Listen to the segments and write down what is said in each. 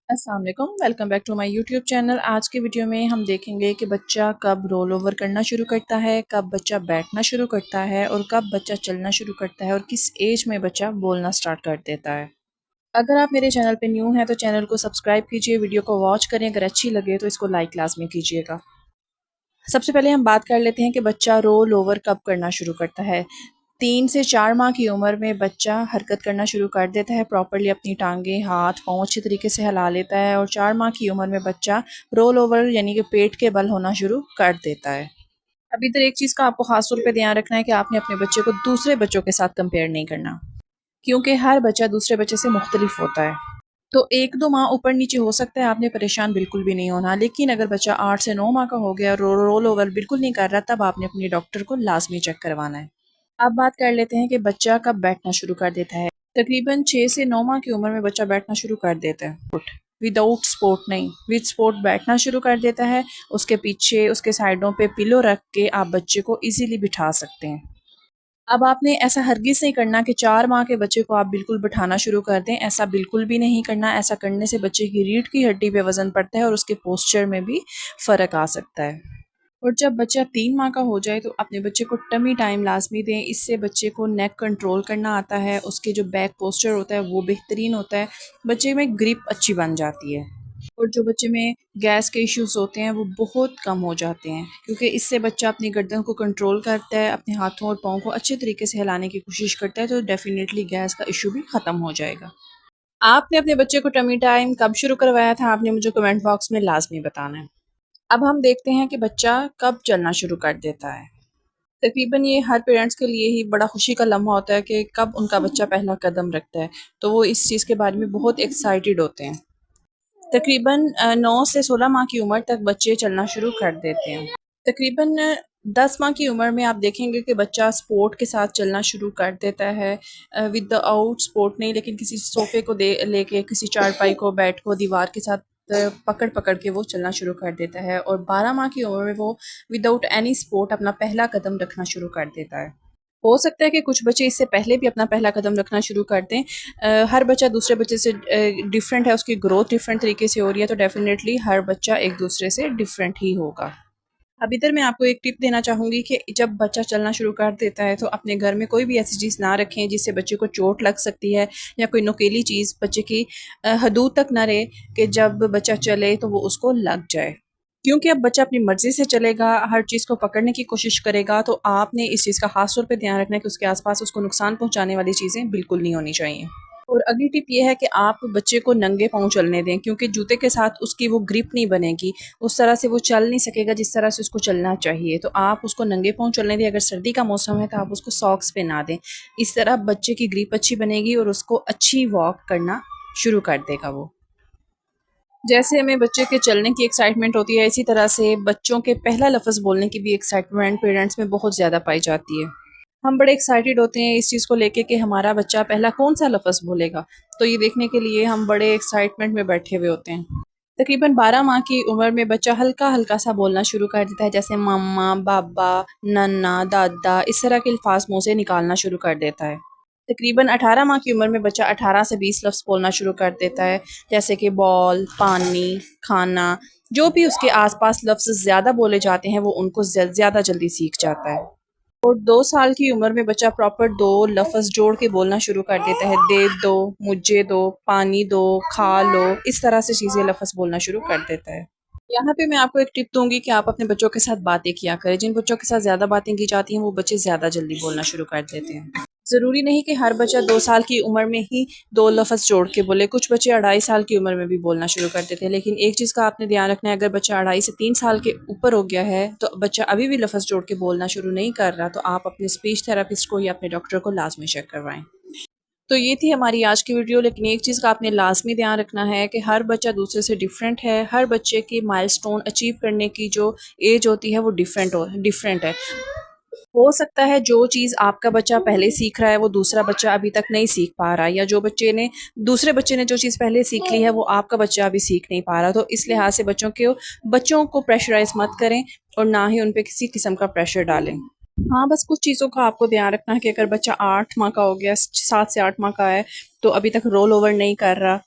अस्सलाम वालेकुम, welcome back to my YouTube channel. आज की वीडियो में हम देखेंगे कि बच्चा कब रोल ओवर करना शुरू करता है, कब बच्चा बैठना शुरू करता है और कब बच्चा चलना शुरू करता है और किस एज में बच्चा बोलना स्टार्ट कर देता है। अगर आप मेरे चैनल पे न्यू हैं तो चैनल को सब्सक्राइब कीजिए, वीडियो को वॉच करें, अगर अच्छी लगे तो इसको लाइक लाजमी कीजिएगा। सबसे पहले हम बात कर लेते हैं कि बच्चा रोल ओवर कब करना शुरू करता है। 3 से 4 माह की उम्र में बच्चा हरकत करना शुरू कर देता है, प्रॉपर्ली अपनी टांगे, हाथ, पाँव अच्छी तरीके से हिला लेता है और 4 माह की उम्र में बच्चा रोल ओवर यानी कि पेट के बल होना शुरू कर देता है। अभी इधर एक चीज़ का आपको खास तौर पे ध्यान रखना है कि आपने अपने बच्चे को दूसरे बच्चों के साथ कंपेयर नहीं करना, क्योंकि हर बच्चा दूसरे बच्चे से मुख्तलिफ होता है। तो 1-2 माह ऊपर-नीचे हो सकता है, आपने परेशान बिल्कुल भी नहीं होना। लेकिन अगर बच्चा 8 से 9 माह का हो गया और रोल ओवर बिल्कुल नहीं कर रहा, तब आपने अपने डॉक्टर को लाज़मी चेक करवाना है। अब बात कर लेते हैं कि बच्चा कब बैठना शुरू कर देता है। तकरीबन 6 से 9 माह की उम्र में बच्चा बैठना शुरू कर देता है। विदाउट सपोर्ट नहीं, विद सपोर्ट बैठना शुरू कर देता है। उसके पीछे, उसके साइडों पे पिलो रख के आप बच्चे को इज़िली बिठा सकते हैं। अब आपने ऐसा हरगिज़ नहीं करना कि 4 माह के बच्चे को आप बिल्कुल बिठाना शुरू कर दें, ऐसा बिल्कुल भी नहीं करना। ऐसा करने से बच्चे की रीढ़ की हड्डी पे वज़न पड़ता है और उसके पोस्चर में भी फ़र्क आ सकता है। और जब बच्चा 3 माह का हो जाए तो अपने बच्चे को टमी टाइम लाज़मी दें, इससे बच्चे को नेक कंट्रोल करना आता है, उसके जो बैक पोस्चर होता है वो बेहतरीन होता है, बच्चे में ग्रिप अच्छी बन जाती है। और जो बच्चे में गैस के इश्यूज़ होते हैं वो बहुत कम हो जाते हैं, क्योंकि इससे बच्चा अपनी गर्दन को कंट्रोल करता है, अपने हाथों और पाँव को अच्छे तरीके से हिलाने की कोशिश करता है, तो डेफ़िनेटली गैस का इश्यू भी ख़त्म हो जाएगा। आपने अपने बच्चे को टमी टाइम कब शुरू करवाया था, आपने मुझे कमेंट बॉक्स में लाज़मी बताना है। अब हम देखते हैं कि बच्चा कब चलना शुरू कर देता है। तकरीबन ये हर पेरेंट्स के लिए ही बड़ा खुशी का लम्हा होता है कि कब उनका बच्चा पहला कदम रखता है, तो वो इस चीज़ के बारे में बहुत एक्साइटेड होते हैं। तकरीबन 9 से 16 माह की उम्र तक बच्चे चलना शुरू कर देते हैं। तकरीबन 10 माह की उम्र में आप देखेंगे कि बच्चा स्पोर्ट के साथ चलना शुरू कर देता है। विदाउट स्पोर्ट नहीं, लेकिन किसी सोफ़े को दे लेके, किसी चारपाई को, बेड को दीवार के साथ पकड़-पकड़ के वो चलना शुरू कर देता है और 12 माह की उम्र में वो विदाउट एनी सपोर्ट अपना पहला कदम रखना शुरू कर देता है। हो सकता है कि कुछ बच्चे इससे पहले भी अपना पहला कदम रखना शुरू कर दें। हर बच्चा दूसरे बच्चे से डिफरेंट है, उसकी ग्रोथ डिफरेंट तरीके से हो रही है, तो डेफ़िनेटली हर बच्चा एक दूसरे से डिफरेंट ही होगा। अब इधर मैं आपको एक टिप देना चाहूँगी कि जब बच्चा चलना शुरू कर देता है तो अपने घर में कोई भी ऐसी चीज़ ना रखें जिससे बच्चे को चोट लग सकती है, या कोई नुकीली चीज़ बच्चे की हदूद तक ना रहे कि जब बच्चा चले तो वो उसको लग जाए। क्योंकि अब बच्चा अपनी मर्ज़ी से चलेगा, हर चीज़ को पकड़ने की कोशिश करेगा, तो आपने इस चीज़ का ख़ास तौर पे ध्यान रखना है कि उसके आस-पास उसको नुकसान पहुँचाने वाली चीज़ें बिल्कुल नहीं होनी चाहिए। और अगली टिप ये है कि आप बच्चे को नंगे पाँव चलने दें, क्योंकि जूते के साथ उसकी वो ग्रिप नहीं बनेगी, उस तरह से वो चल नहीं सकेगा जिस तरह से उसको चलना चाहिए। तो आप उसको नंगे पाँव चलने दें, अगर सर्दी का मौसम है तो आप उसको सॉक्स पहना दें। इस तरह बच्चे की ग्रिप अच्छी बनेगी और उसको अच्छी वॉक करना शुरू कर देगा वो। जैसे हमें बच्चे के चलने की एक्साइटमेंट होती है, इसी तरह से बच्चों के पहला लफ्ज़ बोलने की भी एक्साइटमेंट पेरेंट्स में बहुत ज़्यादा पाई जाती है। हम बड़े एक्साइटेड होते हैं इस चीज़ को लेके कि हमारा बच्चा पहला कौन-सा लफ़्ज़ बोलेगा, तो ये देखने के लिए हम बड़े एक्साइटमेंट में बैठे हुए होते हैं। तकरीबन 12 माह की उम्र में बच्चा हल्का-हल्का सा बोलना शुरू कर देता है, जैसे मम्मा, बाबा, नन्ना, दादा, इस तरह के अल्फ़ाज़ मुँह से निकालना शुरू कर देता है। तकरीबन 18 माह की उम्र में बच्चा 18 से 20 लफ्ज़ बोलना शुरू कर देता है, जैसे कि बॉल, पानी, खाना, जो भी उसके आस-पास लफ्ज़ ज़्यादा बोले जाते हैं, वो उनको ज़्यादा जल्दी सीख जाता है। और 2 साल की उम्र में बच्चा प्रॉपर 2 लफ़्ज़ जोड़ के बोलना शुरू कर देता है, दे दो, मुझे दो, पानी दो, खा लो, इस तरह से चीज़ें लफ़्ज़ बोलना शुरू कर देता है। यहाँ पे मैं आपको एक टिप दूँगी कि आप अपने बच्चों के साथ बातें किया करें। जिन बच्चों के साथ ज़्यादा बातें की जाती हैं, वो बच्चे ज़्यादा जल्दी बोलना शुरू कर देते हैं। ज़रूरी नहीं कि हर बच्चा 2 साल की उम्र में ही 2 लफ़्ज़ जोड़ के बोले, कुछ बच्चे 2.5 साल की उम्र में भी बोलना शुरू कर देते हैं। लेकिन एक चीज़ का आपने ध्यान रखना है, अगर बच्चा 2.5 से 3 साल के ऊपर हो गया है, तो बच्चा अभी भी लफ़्ज़ जोड़ के बोलना शुरू नहीं कर रहा, तो आप अपने स्पीच थेरेपिस्ट को या अपने डॉक्टर को लाज़मी चेक करवाएँ। तो ये थी हमारी आज की वीडियो, लेकिन एक चीज़ का आपने लाज़मी ध्यान रखना है कि हर बच्चा दूसरे से डिफरेंट है, हर बच्चे की माइलस्टोन अचीव करने की जो एज होती है वो डिफरेंट है। हो सकता है जो चीज़ आपका बच्चा पहले सीख रहा है वो दूसरा बच्चा अभी तक नहीं सीख पा रहा है, या जो दूसरे बच्चे ने जो चीज़ पहले सीख ली है वो आपका बच्चा अभी सीख नहीं पा रहा। तो इस लिहाज से बच्चों को प्रेशराइज़ मत करें और ना ही उन पे किसी किस्म का प्रेशर डालें। हाँ, बस कुछ चीज़ों का आपको ध्यान रखना है कि अगर बच्चा 8 माह का हो गया, 7 से 8 माह का है, तो अभी तक रोल ओवर नहीं कर रहा,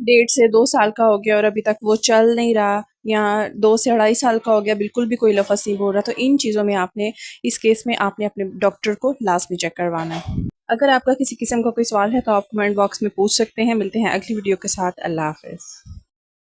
1.5 से 2 साल का हो गया और अभी तक वो चल नहीं रहा, या 2 से 2.5 साल का हो गया, बिल्कुल भी कोई लफ्ज़ नहीं बोल रहा, तो इन चीज़ों में आपने, इस केस में आपने अपने डॉक्टर को लाजमी चेक करवाना है। अगर आपका किसी किस्म का कोई सवाल है तो आप कमेंट बॉक्स में पूछ सकते हैं। मिलते हैं अगली वीडियो के साथ। अल्लाह हाफ़िज़।